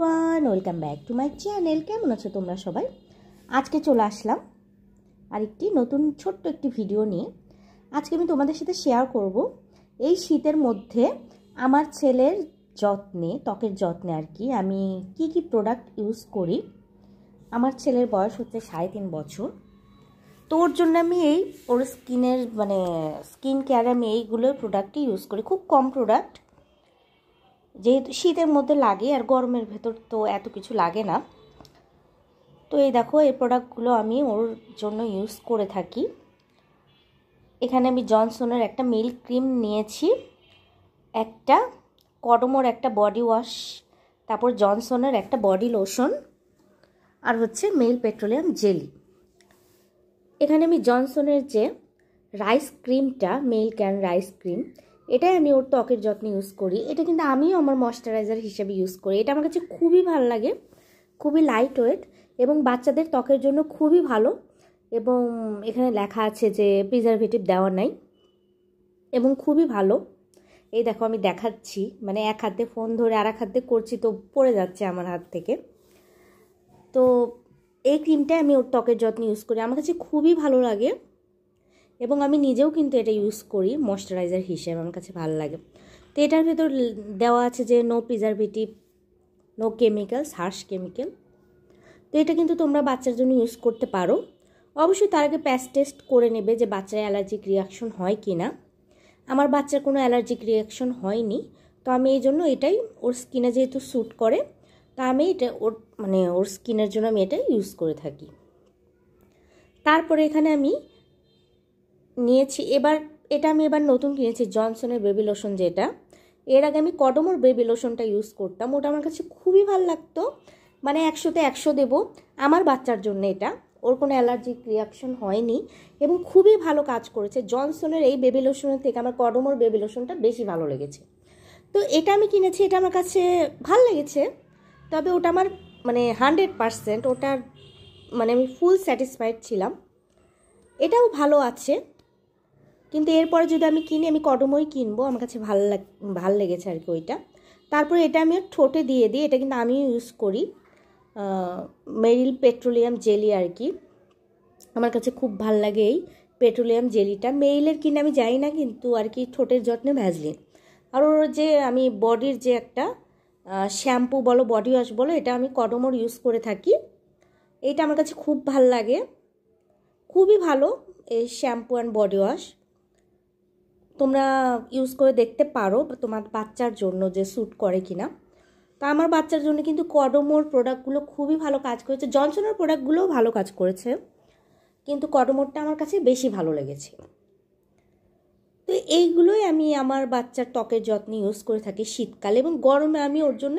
Everyone, welcome back to my channel. কেমন আছো তোমরা সবাই? আজকে চলে আসলাম আরেকটি নতুন ছোট্ট একটি ভিডিও নিয়ে। আজকে আমি তোমাদের সাথে শেয়ার করব এই শীতের মধ্যে আমার ছেলের যত্নে, ত্বকের যত্নে আর কি আমি কি প্রোডাক্ট ইউজ করি। আমার ছেলের বয়স হচ্ছে 3.5 বছর। তো ওর জন্য আমি ওর স্কিনের স্কিন কেয়ারে আমি এইগুলো প্রোডাক্টই ইউজ করি। খুব কম প্রোডাক্ট, যেহেতু শীতের মধ্যে লাগে আর গরমের ভেতর তো এত কিছু লাগে না। তো এই দেখো, এই প্রোডাক্টগুলো আমি ওর জন্য ইউজ করে থাকি। এখানে আমি জনসনের একটা মিল্ক ক্রিম নিয়েছি, একটা কডমোর একটা বডি ওয়াশ, তারপর জনসনের একটা বডি লোশন, আর হচ্ছে মেল পেট্রোলিয়াম জেলি। এখানে আমি জনসনের যে রাইস ক্রিমটা, মিল্ক অ্যান্ড রাইস ক্রিম, এটাই আমি ওর ত্বকের যত্নে ইউজ করি। এটা কিন্তু আমিও আমার ময়শ্চারাইজার হিসেবে ইউজ করি। এটা আমার কাছে খুবই ভালো লাগে, খুবই লাইট ওয়েট এবং বাচ্চাদের ত্বকের জন্য খুবই ভালো। এবং এখানে লেখা আছে যে প্রিজারভেটিভ দেওয়া নাই এবং খুবই ভালো। এই দেখো আমি দেখাচ্ছি, এক হাতে ফোন ধরে আর এক হাতে করছি তো পড়ে যাচ্ছে আমার হাত থেকে। তো এই ক্রিমটা আমি ওর ত্বকের যত্নে ইউজ করি, আমার কাছে খুবই ভালো লাগে এবং আমি নিজেও কিন্তু এটা ইউজ করি ময়শ্চারাইজার হিসেবে, আমার কাছে ভালো লাগে। তো এটার ভেতর দেওয়া আছে যে no preservative, no chemicals, harsh chemical. তো এটা কিন্তু তোমরা বাচ্চার জন্য ইউজ করতে পারো। অবশ্যই তার আগে প্যাচ টেস্ট করে নেবে যে বাচ্চার অ্যালার্জিক রিয়াকশন হয় কি না। আমার বাচ্চার কোনো অ্যালার্জিক রিয়াকশন হয়নি, তো আমি এই জন্য এটাই, ওর স্কিনে যেহেতু স্যুট করে, তা আমি এটা ওর স্কিনের জন্য আমি এটা ইউজ করে থাকি। তারপরে এখানে আমি নিয়েছি এটা আমি এবার নতুন কিনেছি জনসনের বেবি লোশন, যেটা এর আগে আমি কডমোর বেবি লোশনটা ইউজ করতাম। ওটা আমার কাছে খুবই ভালো লাগতো, 100তে 100 দেবো আমার বাচ্চার জন্য। এটা ওর কোনো অ্যালার্জিক রিয়াকশন হয়নি এবং খুবই ভালো কাজ করেছে। জনসনের এই বেবি লোশনের থেকে আমার কডমোর বেবি লোশনটা বেশি ভালো লেগেছে। তো এটা আমি কিনেছি, এটা আমার কাছে ভালো লেগেছে। তবে ওটা আমার 100%, ওটার আমি ফুল স্যাটিসফাইড ছিলাম। এটাও ভালো আছে, কিন্তু এরপরে যদি আমি কিনি আমি কডমোই কিনবো, আমার কাছে ভালো লেগেছে আর কি ওইটা। তারপরে এটা আমি ঠোঁটে দিয়ে দিই, এটা কিন্তু আমিও ইউজ করি, মেরিল পেট্রোলিয়াম জেলি আর কি। আমার কাছে খুব ভালো লাগে এই পেট্রোলিয়াম জেলিটা। মেরিলের কিনে আমি যাই না, কিন্তু আর কি ঠোঁটের যত্নে ভ্যাসলিন। আর ওর যে আমি বডির যে একটা শ্যাম্পু বলো, বডি ওয়াশ বলো, এটা আমি কডমোর ইউজ করে থাকি। এইটা আমার কাছে খুব ভাল লাগে, খুবই ভালো এই শ্যাম্পু অ্যান্ড বডি ওয়াশ। তোমরা ইউজ করে দেখতে পারো তোমার বাচ্চার জন্য যে স্যুট করে কিনা। তা আমার বাচ্চার জন্য কিন্তু কডমোর প্রোডাক্টগুলো খুবই ভালো কাজ করেছে। জনসনের প্রোডাক্টগুলোও ভালো কাজ করেছে, কিন্তু কডমোরটা আমার কাছে বেশি ভালো লেগেছে। তো এইগুলোই আমি আমার বাচ্চার ত্বকের যত্নে ইউজ করে থাকি শীতকালে। এবং গরমে আমি ওর জন্য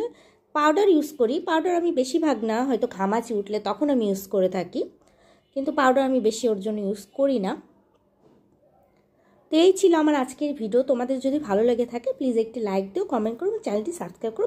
পাউডার ইউজ করি। পাউডার আমি বেশিরভাগ না, হয়তো ঘামাচি উঠলে তখন আমি ইউজ করে থাকি, কিন্তু পাউডার আমি বেশি ওর জন্য ইউজ করি না। তো এই ছিল আমার আজকের ভিডিও। তোমাদের যদি ভালো লেগে থাকে প্লিজ একটি লাইক দিও, কমেন্ট করো, চ্যানেলটি সাবস্ক্রাইব করো।